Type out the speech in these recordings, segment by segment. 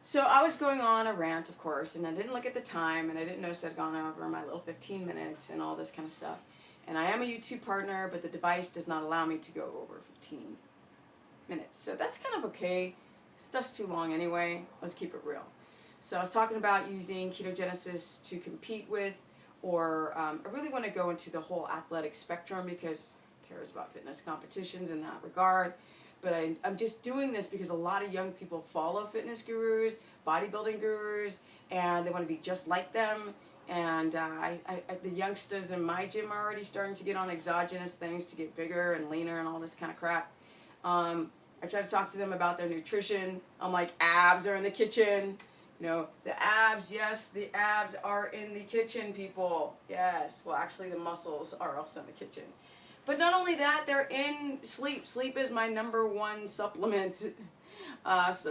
So I was going on a rant, of course, and I didn't look at the time, and I didn't notice I'd gone over my little 15 minutes and all this kind of stuff. And I am a YouTube partner, but the device does not allow me to go over 15 minutes. So that's kind of okay. Stuff's too long anyway. Let's keep it real. So I was talking about using ketogenesis to compete with, or I really want to go into the whole athletic spectrum because who cares about fitness competitions in that regard. But I'm just doing this because a lot of young people follow fitness gurus, bodybuilding gurus, and they want to be just like them. And the youngsters in my gym are already starting to get on exogenous things to get bigger and leaner and all this kind of crap. I try to talk to them about their nutrition. I'm like, abs are in the kitchen. You know, the abs, yes, the abs are in the kitchen, people. Yes, well, actually the muscles are also in the kitchen. But not only that, they're in sleep. Sleep is my #1 supplement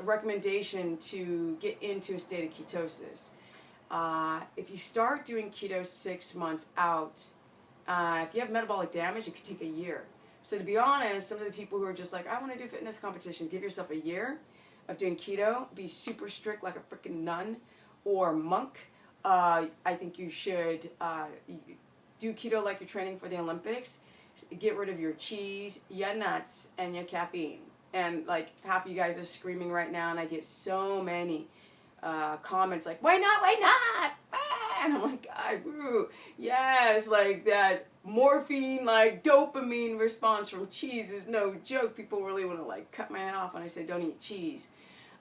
recommendation to get into a state of ketosis. If you start doing keto 6 months out, if you have metabolic damage, it could take a year. So to be honest, some of the people who are just like, I want to do fitness competition, give yourself a year of doing keto, be super strict like a freaking nun or monk. I think you should do keto like you're training for the Olympics. Get rid of your cheese, your nuts, and your caffeine. And like half of you guys are screaming right now, and I get so many comments like, why not, why not? Ah! And I'm like, God, woo. Yes, like that morphine, like dopamine response from cheese is no joke. People really want to like cut my head off when I say don't eat cheese.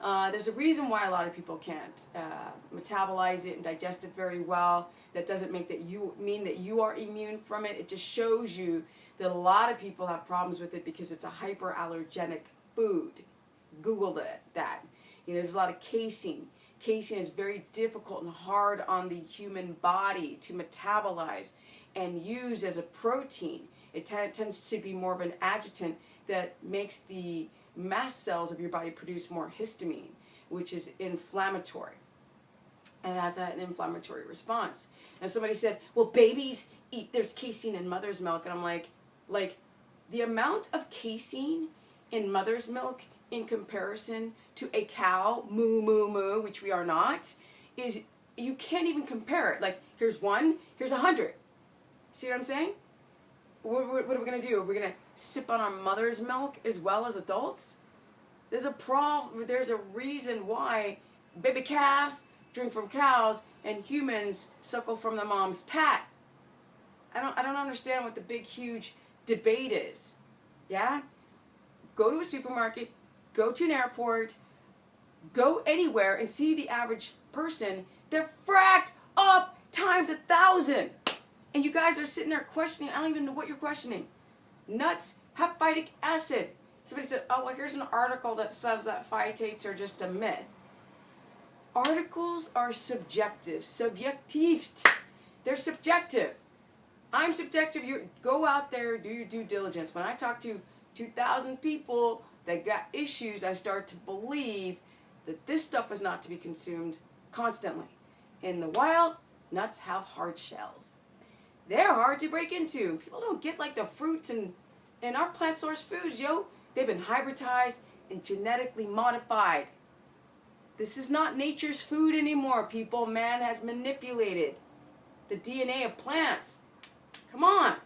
There's a reason why a lot of people can't metabolize it and digest it very well. That doesn't mean that you are immune from it. It just shows you that a lot of people have problems with it because it's a hyperallergenic food. Google that. You know, there's a lot of casein. Casein is very difficult and hard on the human body to metabolize and use as a protein. It tends to be more of an adjutant that makes the mast cells of your body produce more histamine, which is inflammatory. And it has an inflammatory response. And somebody said, well, babies eat, there's casein in mother's milk. And I'm like the amount of casein in mother's milk in comparison to a cow, moo, moo, moo, which we are not, is, you can't even compare it. Like, here's 1, here's 100. See what I'm saying? What are we going to do? Are we going to sip on our mother's milk as well as adults? There's a problem. There's a reason why baby calves drink from cows and humans suckle from the mom's tat. I don't understand what the big huge debate is. Yeah? Go to a supermarket, go to an airport, go anywhere and see the average person. They're fracked up times 1,000. And you guys are sitting there questioning. I don't even know what you're questioning. Nuts have phytic acid. Somebody said, oh, well, here's an article that says that phytates are just a myth. Articles are subjective. Subjective. They're subjective. I'm subjective. You go out there, do your due diligence. When I talk to 2,000 people that got issues, I start to believe that this stuff is not to be consumed constantly. In the wild, nuts have hard shells. They're hard to break into. People don't get like the fruits and our plant source foods, yo. They've been hybridized and genetically modified. This is not nature's food anymore, people. Man has manipulated the DNA of plants. Come on.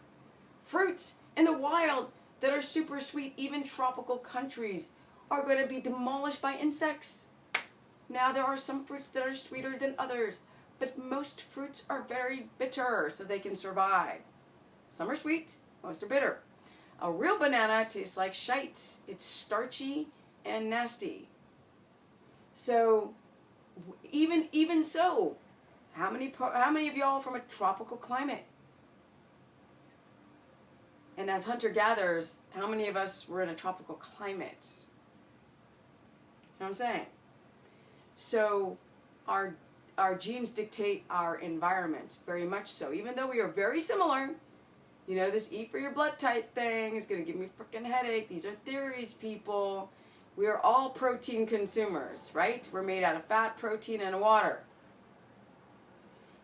Fruits in the wild that are super sweet, even tropical countries, are going to be demolished by insects. Now, there are some fruits that are sweeter than others, but most fruits are very bitter, so they can survive. Some are sweet, most are bitter. A real banana tastes like shite. It's starchy and nasty. So, even so, how many of y'all from a tropical climate? And as hunter-gatherers, how many of us were in a tropical climate? You know what I'm saying? So, our genes dictate our environment, very much so. Even though we are very similar, you know, this eat for your blood type thing is going to give me a freaking headache. These are theories, people. We are all protein consumers, right? We're made out of fat, protein, and water.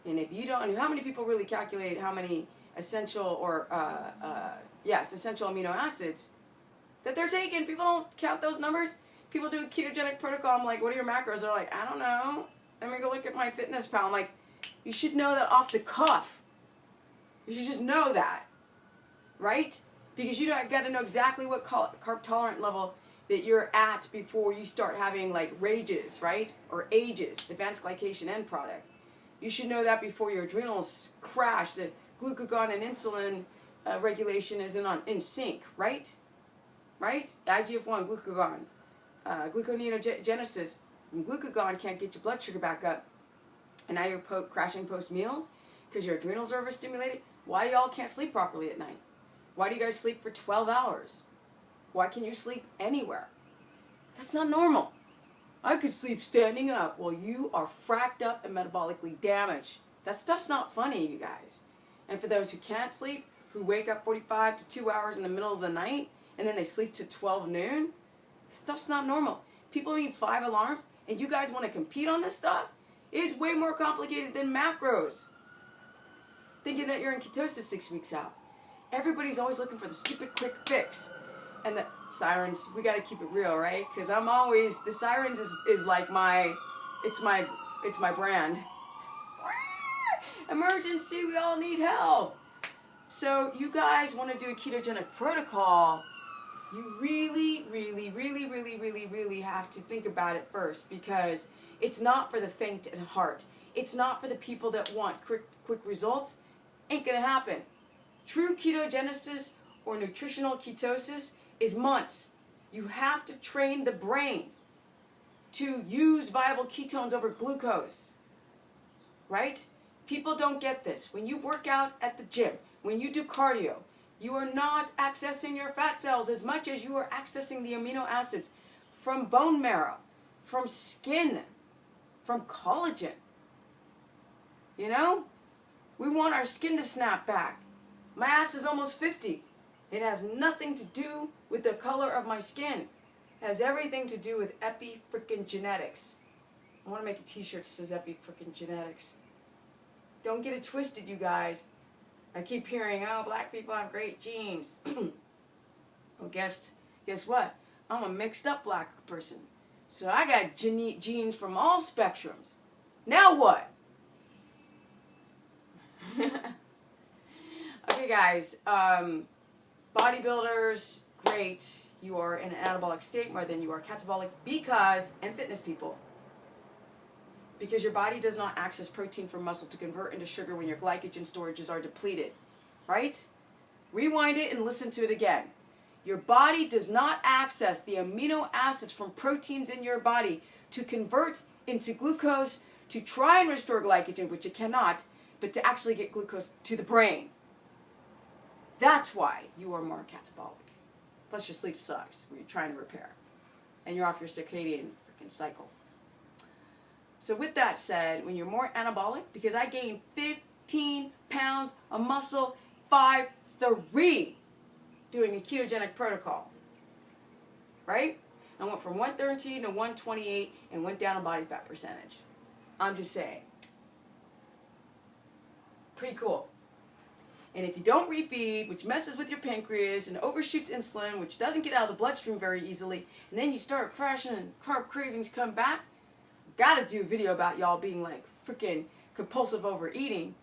And if you don't, how many people really calculate how many essential essential amino acids that they're taking? People don't count those numbers. People do a ketogenic protocol. I'm like, what are your macros? They're like, I don't know. Let me go look at my fitness pal. I'm like, you should know that off the cuff. You should just know that, right? Because you got to know exactly what carb tolerant level that you're at before you start having like rages, right? Or AGEs, advanced glycation end product. You should know that before your adrenals crash, that glucagon and insulin regulation is in sync, right? Right? IGF-1, glucagon, gluconeogenesis. When glucagon can't get your blood sugar back up, and now you're crashing post meals because your adrenals are overstimulated. Why y'all can't sleep properly at night? Why do you guys sleep for 12 hours? Why can you sleep anywhere? That's not normal. I could sleep standing up. Well, you are fracked up and metabolically damaged. That stuff's not funny, you guys. And for those who can't sleep, who wake up 45 to 2 hours in the middle of the night, and then they sleep to 12 noon, this stuff's not normal. People need 5 alarms, and you guys want to compete on this stuff? It's way more complicated than macros. Thinking that you're in ketosis 6 weeks out. Everybody's always looking for the stupid quick fix. And the sirens, we got to keep it real, right? Because I'm always, the sirens is like it's my brand. Emergency, we all need help. So you guys want to do a ketogenic protocol, you really, really, really, really, really, really have to think about it first, because it's not for the faint at heart. It's not for the people that want quick results. Ain't gonna happen. True ketogenesis or nutritional ketosis is months. You have to train the brain to use viable ketones over glucose, right? People don't get this. When you work out at the gym, when you do cardio, you are not accessing your fat cells as much as you are accessing the amino acids from bone marrow, from skin, from collagen. You know? We want our skin to snap back. My ass is almost 50. It has nothing to do with the color of my skin. It has everything to do with epi-freaking-genetics. I want to make a t-shirt that says epi-freaking-genetics. Don't get it twisted, you guys. I keep hearing, oh, black people have great genes. Well, guess what? I'm a mixed up black person. So I got genes from all spectrums. Now what? Okay, guys. Bodybuilders, great. You are in an anabolic state more than you are catabolic and fitness people. Because your body does not access protein from muscle to convert into sugar when your glycogen storages are depleted. Right? Rewind it and listen to it again. Your body does not access the amino acids from proteins in your body to convert into glucose to try and restore glycogen, which it cannot, but to actually get glucose to the brain. That's why you are more catabolic. Plus your sleep sucks when you're trying to repair. And you're off your circadian freaking cycle. So with that said, when you're more anabolic, because I gained 15 pounds of muscle 5'3" doing a ketogenic protocol. Right? I went from 113 to 128 and went down a body fat percentage. I'm just saying. Pretty cool. And if you don't refeed, which messes with your pancreas and overshoots insulin, which doesn't get out of the bloodstream very easily, and then you start crashing and carb cravings come back, gotta do a video about y'all being like freaking compulsive overeating.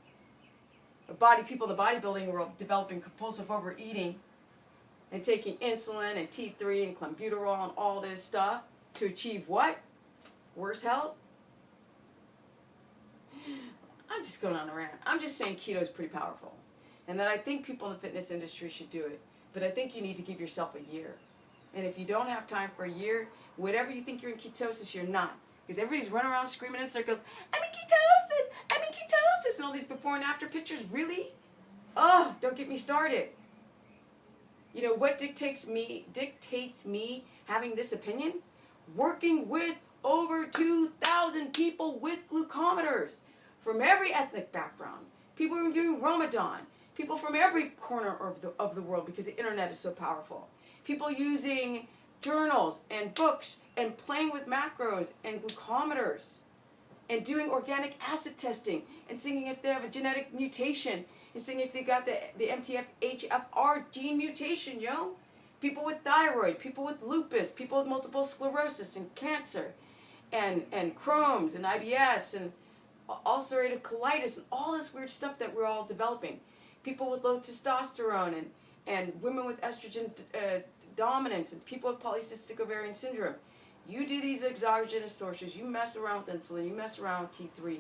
People in the bodybuilding world developing compulsive overeating and taking insulin and T3 and clenbuterol and all this stuff to achieve what? Worse health? I'm just going on a rant. I'm just saying keto is pretty powerful. And that I think people in the fitness industry should do it. But I think you need to give yourself a year. And if you don't have time for a year, whatever you think you're in ketosis, you're not. Because everybody's running around screaming in circles, I'm in ketosis, I'm in ketosis, and all these before and after pictures, really? Oh, don't get me started. You know what dictates me having this opinion? Working with over 2,000 people with glucometers from every ethnic background. People who are doing Ramadan. People from every corner of the world, because the internet is so powerful. People using journals and books and playing with macros and glucometers and doing organic acid testing and seeing if they have a genetic mutation and seeing if they got the MTF-HFR gene mutation, people with thyroid, people with lupus, people with multiple sclerosis and cancer, and Crohn's and IBS and ulcerative colitis and all this weird stuff that we're all developing. People with low testosterone and women with estrogen dominance and people with polycystic ovarian syndrome. You do these exogenous sources, you mess around with insulin, you mess around with T3,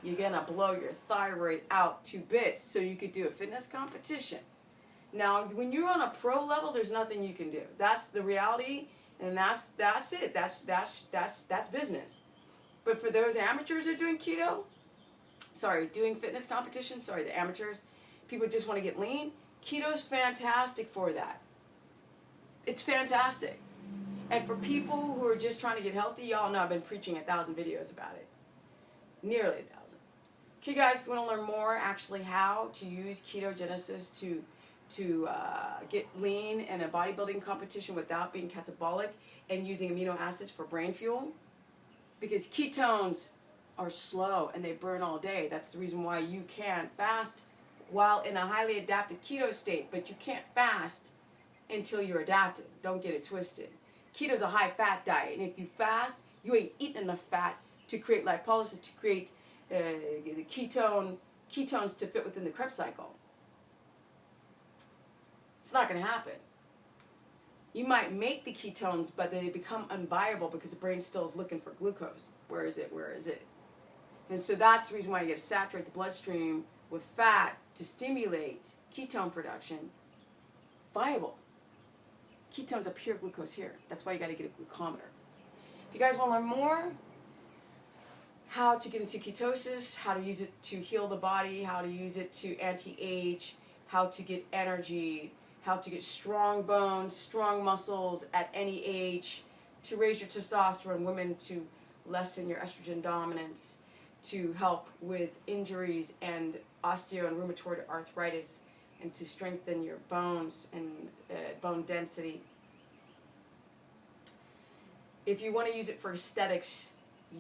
you're going to blow your thyroid out to bits so you could do a fitness competition. Now, when you're on a pro level, there's nothing you can do. That's the reality, and that's it. That's business. But for those amateurs who are doing keto, doing fitness competitions, the amateurs, people who just want to get lean, keto's fantastic for that. It's fantastic. And for people who are just trying to get healthy, y'all know I've been preaching 1,000 videos about it. Nearly 1,000. Okay, guys, if you want to learn more, actually how to use ketogenesis to get lean in a bodybuilding competition without being catabolic and using amino acids for brain fuel, because ketones are slow and they burn all day. That's the reason why you can fast while in a highly adapted keto state, but you can't fast until you're adapted. Don't get it twisted. Keto's a high-fat diet, and if you fast, you ain't eating enough fat to create lipolysis, to create the ketones to fit within the Krebs cycle. It's not going to happen. You might make the ketones, but they become unviable because the brain still is looking for glucose. Where is it? Where is it? And so that's the reason why you got to saturate the bloodstream with fat to stimulate ketone production. Viable. Ketones are pure glucose here. That's why you got to get a glucometer. If you guys want to learn more, how to get into ketosis, how to use it to heal the body, how to use it to anti-age, how to get energy, how to get strong bones, strong muscles at any age, to raise your testosterone, women to lessen your estrogen dominance, to help with injuries and osteo and rheumatoid arthritis, and to strengthen your bones and bone density. If you want to use it for aesthetics,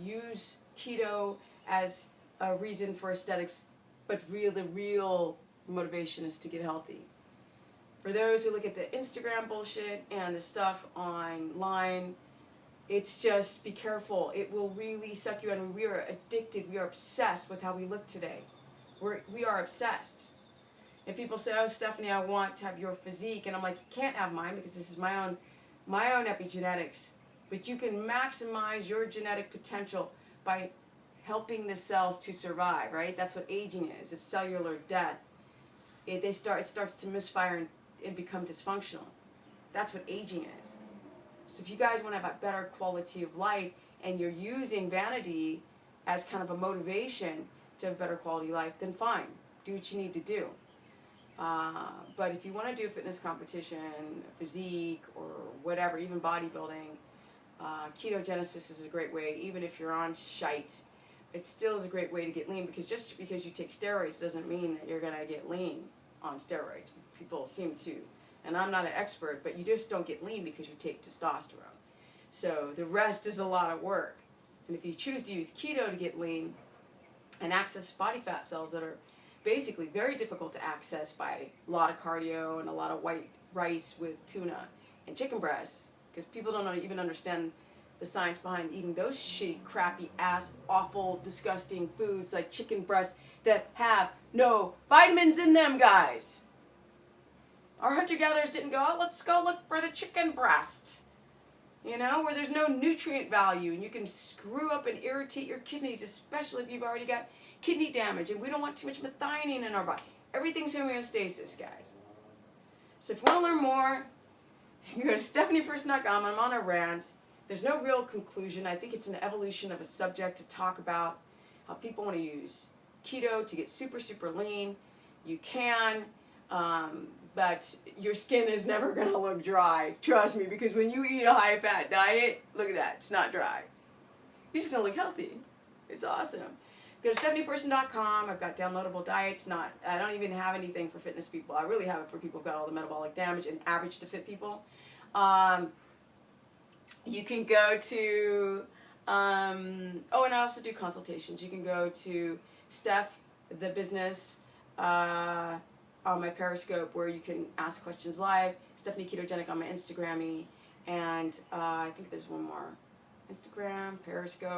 use keto as a reason for aesthetics, but the real motivation is to get healthy. For those who look at the Instagram bullshit and the stuff online, it's just, be careful. It will really suck you in. We are addicted. We are obsessed with how we look today. We are obsessed. And people say, oh, Stephanie, I want to have your physique. And I'm like, you can't have mine because this is my own epigenetics. But you can maximize your genetic potential by helping the cells to survive, right? That's what aging is. It's cellular death. It starts to misfire and become dysfunctional. That's what aging is. So if you guys want to have a better quality of life and you're using vanity as kind of a motivation to have a better quality of life, then fine. Do what you need to do. But if you want to do a fitness competition, physique, or whatever, even bodybuilding, ketogenesis is a great way. Even if you're on shite, it still is a great way to get lean, because just because you take steroids doesn't mean that you're going to get lean on steroids. People seem to, and I'm not an expert, but you just don't get lean because you take testosterone. So the rest is a lot of work. And if you choose to use keto to get lean and access body fat cells that are basically very difficult to access by a lot of cardio and a lot of white rice with tuna and chicken breasts, because people don't even understand the science behind eating those shitty, crappy ass, awful, disgusting foods like chicken breasts that have no vitamins in them, guys. Our hunter-gatherers didn't go, oh, let's go look for the chicken breast, you know, where there's no nutrient value and you can screw up and irritate your kidneys, especially if you've already got kidney damage, and we don't want too much methionine in our body. Everything's homeostasis, guys. So if you want to learn more, you can go to StephaniePerson.com. I'm on a rant. There's no real conclusion. I think it's an evolution of a subject to talk about how people want to use keto to get super, super lean. You can, but your skin is never going to look dry. Trust me, because when you eat a high-fat diet, look at that. It's not dry. You're just going to look healthy. It's awesome. Go to StephaniePerson.com. I've got downloadable diets. I don't even have anything for fitness people. I really have it for people who've got all the metabolic damage and average to fit people. You can go to, and I also do consultations. You can go to Steph the Business on on my Periscope where you can ask questions live. Stephanie Ketogenic on my Instagram, and I think there's one more. Instagram, Periscope.